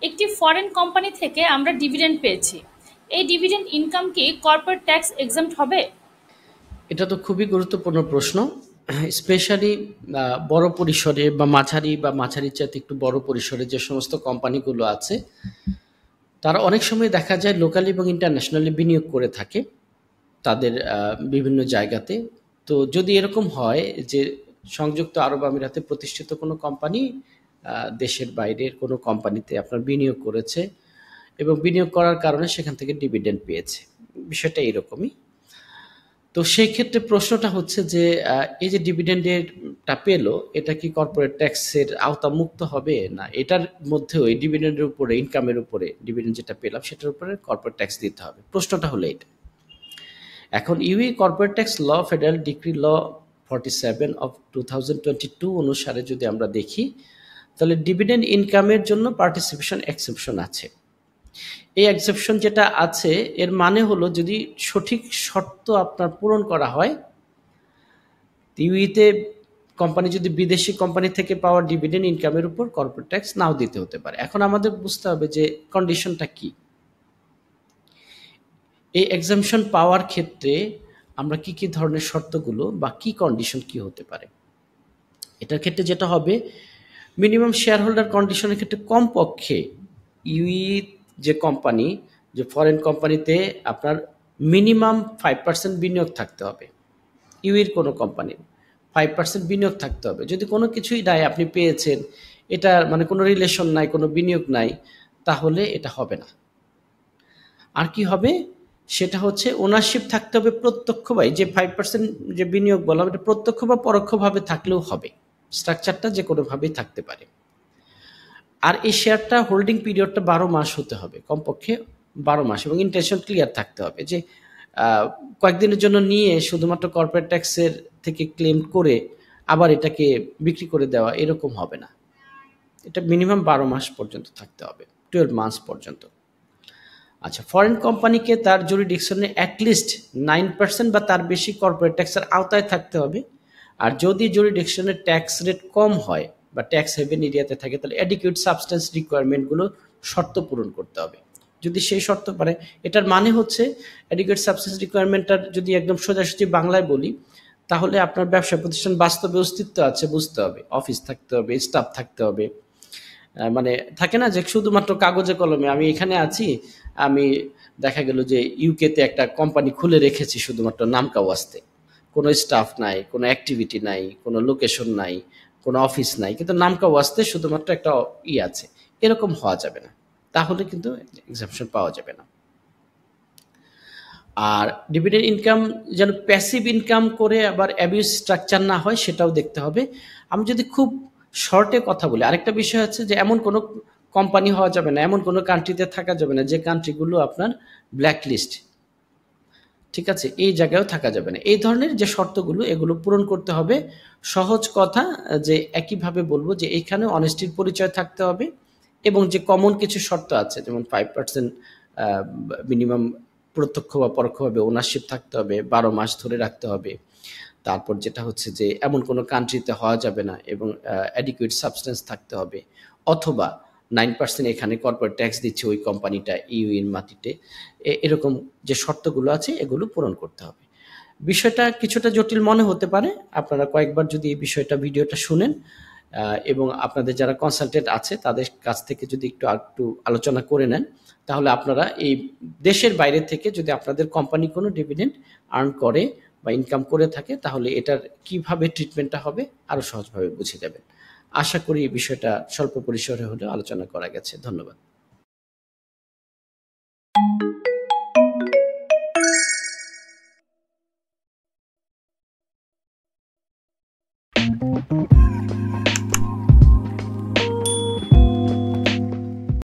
একটি foreign company থেকে আমরা ডিভিডেন্ড পেয়েছি। এই ডিভিডেন্ড ইনকাম কি কর্পোরেট ট্যাক্স এক্সাম্পট হবে? এটা তো খুবই গুরুত্বপূর্ণ প্রশ্ন। স্পেশালি বড় পরিসরে বা মাঝারির চাইতে একটু বড় পরিসরে যে সমস্ত কোম্পানিগুলো আছে, তারা অনেক সময় দেখা যায় লোকালি এবং ইন্টারন্যাশনালি বিনিয়োগ করে থাকে তাদের বিভিন্ন জায়গাতে। তো যদি এরকম হয় যে সংযুক্ত আরব আমিরাতে প্রতিষ্ঠিত কোনো কোম্পানি দেশের বাইরের কোনো কোম্পানিতে আপনার বিনিয়োগ করেছে এবং বিনিয়োগ করার কারণে সেখান থেকে ডিভিডেন্ড পেয়েছে, বিষয়টা এরকমই। তো সেই ক্ষেত্রে প্রশ্নটা হচ্ছে যে এই যে ডিভিডেন্ডেরটা পেলো, এটা কি কর্পোরেট ট্যাক্সের আওতামুক্ত হবে, না এটার মধ্যেও এই ডিভিডেন্ডের উপরে, ইনকামের উপরে, ডিভিডেন্ড যেটা পেলাম সেটার উপরে কর্পোরেট ট্যাক্স দিতে হবে? প্রশ্নটা হলো এটা। এখন UAE corporate tax law, federal decree law 47 of 2022 অনুসারে যদি আমরা দেখি, তাহলে ডিভিডেন্ড ইনকামের জন্য পার্টিসিপেশন এক্সেপশন আছে। এই এক্সেপশন যেটা আছে এর মানে হলো যদি সঠিক শর্ত আপনার পূরণ করা হয়, ইউইতে কোম্পানি যদি বিদেশি কোম্পানি থেকে পাওয়া ডিভিডেন্ড ইনকামের উপর কর্পোরেট ট্যাক্স নাও দিতে হতে পারে। এখন আমাদের বুঝতে হবে যে কন্ডিশনটা কি। এই এক্সাম্পশন পাওয়ার ক্ষেত্রে আমরা কি কি ধরনের শর্তগুলো বা কি কন্ডিশন কি হতে পারে, এটার ক্ষেত্রে যেটা হবে, মিনিমাম শেয়ার হোল্ডার কন্ডিশনের ক্ষেত্রে কমপক্ষে ইউই যে কোম্পানি, যে ফরেন কোম্পানিতে আপনার মিনিমাম 5% বিনিয়োগ থাকতে হবে। ইউইর কোনো কোম্পানির 5% বিনিয়োগ থাকতে হবে। যদি কোনো কিছুই নাই, আপনি পেয়েছেন, এটা মানে কোনো রিলেশন নাই, কোনো বিনিয়োগ নাই, তাহলে এটা হবে না। আর কি হবে, সেটা হচ্ছে ওনারশিপ থাকতে হবে প্রত্যক্ষভাবে। যে 5% যে বিনিয়োগ বলা, এটা প্রত্যক্ষ বা পরোক্ষভাবে থাকলেও হবে, স্ট্রাকচারটা যে কোনোভাবেই থাকতে পারে। আর এই শেয়ারটা হোল্ডিং পিরিয়ডটা 12 মাস হতে হবে, কমপক্ষে 12 মাস, এবং ইন্টেনশন ক্লিয়ার থাকতে হবে যে কয়েকদিনের জন্য নিয়ে শুধুমাত্র কর্পোরেট ট্যাক্সের থেকে ক্লেম করে আবার এটাকে বিক্রি করে দেওয়া, এরকম হবে না। এটা মিনিমাম 12 মাস পর্যন্ত থাকতে হবে, 12 মান্থস পর্যন্ত। আচ্ছা, ফরেন কোম্পানিকে তার জুরিডিকশনে অ্যাটলিস্ট 9% বা তার বেশি কর্পোরেট ট্যাক্সের আওতায় থাকতে হবে। আর যদি জুরিডিকশনের ট্যাক্স রেট কম হয় বা ট্যাক্স হেভেন এরিয়াতে থাকে, তাহলে অ্যাডিকুয়েট সাবস্টেন্স রিকোয়ারমেন্টগুলো শর্ত পূরণ করতে হবে। যদি সেই শর্ত পারে, এটার মানে হচ্ছে অ্যাডিকুয়েট সাবস্টেন্স রিকোয়ারমেন্টটার যদি একদম সোজাসুজি বাংলায় বলি, তাহলে আপনার ব্যবসা প্রতিষ্ঠান বাস্তবে অস্তিত্ব আছে বুঝতে হবে, অফিস থাকতে হবে, স্টাফ থাকতে হবে। মানে থাকে না যে শুধুমাত্র কাগজে কলমে আমি এখানে আছি, আমি দেখা গেল যে ইউকেতে একটা কোম্পানি খুলে রেখেছি শুধুমাত্র নামকা ওয়াস্তে, কোনো স্টাফ নাই, কোনো অ্যাক্টিভিটি নাই, কোনো লোকেশন নাই, কোনো অফিস নাই, কিন্তু নামকা ওয়াস্তে শুধুমাত্র একটা আছে, এরকম হওয়া যাবে না, তাহলে কিন্তু এক্সাম্পশন পাওয়া যাবে না। আর ডিভিডেন্ড ইনকাম যেন প্যাসিভ ইনকাম করে আবার অ্যাবিউজ স্ট্রাকচার না হয়, সেটাও দেখতে হবে। আমি যদি খুব শর্টে কথা বলি, আরেকটা বিষয় আছে যে এমন কোনো কোম্পানি হওয়া যাবে না, এমন কোনো কান্ট্রিতে থাকা যাবে না যে কান্ট্রিগুলো আপনার ব্ল্যাক লিস্ট, ঠিক আছে, এই জায়গায়ও থাকা যাবে না। এই ধরনের যে শর্তগুলো, এগুলো পূরণ করতে হবে। সহজ কথা যে একইভাবে বলবো যে এইখানে অনেস্টির পরিচয় থাকতে হবে, এবং যে কমন কিছু শর্ত আছে, যেমন 5% মিনিমাম প্রত্যক্ষ বা পরোক্ষভাবে ওনারশিপ থাকতে হবে, 12 মাস ধরে রাখতে হবে। তারপর যেটা হচ্ছে যে এমন কোনো কান্ট্রিতে হওয়া যাবে না, এবং অ্যাডিকুয়েট সাবস্টেন্স থাকতে হবে, অথবা 9% এখানে কর্পোরেট ট্যাক্স দিচ্ছে ওই কোম্পানিটা ইউএর মাটিতে। এরকম যে শর্তগুলো আছে এগুলো পূরণ করতে হবে। বিষয়টা কিছুটা জটিল মনে হতে পারে, আপনারা কয়েকবার যদি এই বিষয়টা ভিডিওটা শুনেন এবং আপনাদের যারা কনসালটেন্ট আছে তাদের কাছ থেকে যদি একটু আলোচনা করে নেন, তাহলে আপনারা এই দেশের বাইরে থেকে যদি আপনাদের কোম্পানি কোনো ডিভিডেন্ড আর্ন করে বা ইনকাম করে থাকে, তাহলে এটার কিভাবে ট্রিটমেন্টটা হবে আরো সহজভাবে বুঝে যাবেন। আশা করি এই বিষয়টা স্বল্প পরিসরে হলেও আলোচনা করা গেছে। ধন্যবাদ।